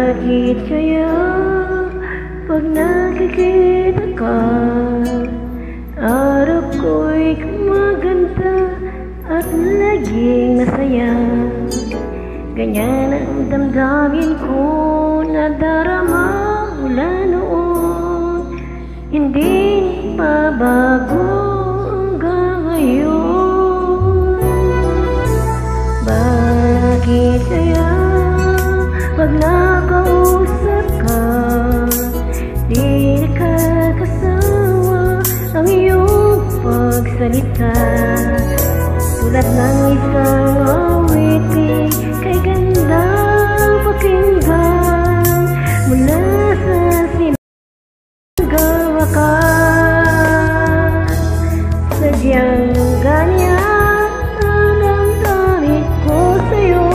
Bakit kaya pag nakikita ka, araw ko'y kumaganda at laging masaya? Ganyan ang damdamin ko na darama mula noon, hindi pa bago hanggang ngayon. Bakit kaya pag nakausap ka, di nakakasawa ang iyong pagsalita? Tulad ng isang awitin, kay gandang pakinggan mula sa simbahan wakas. Sadyang ganyan ang damdamin ko sa'yo.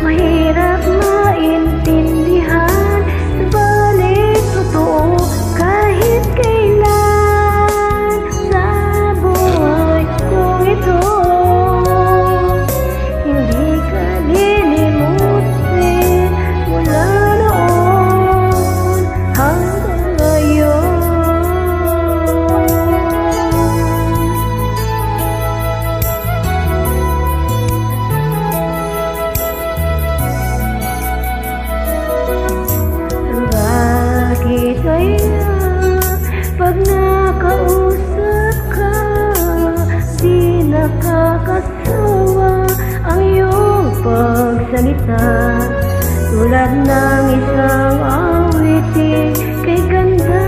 Mahirap maintindihan, subalit totoo kahit kailan sa buhay kong ito. Hindi ka lilimutin mula noon hanggang ngayon. Bakit kaya pag nakausap ka, di nakakasawa ang iyong pagsalita? Tulad ng isang awitin, kay ganda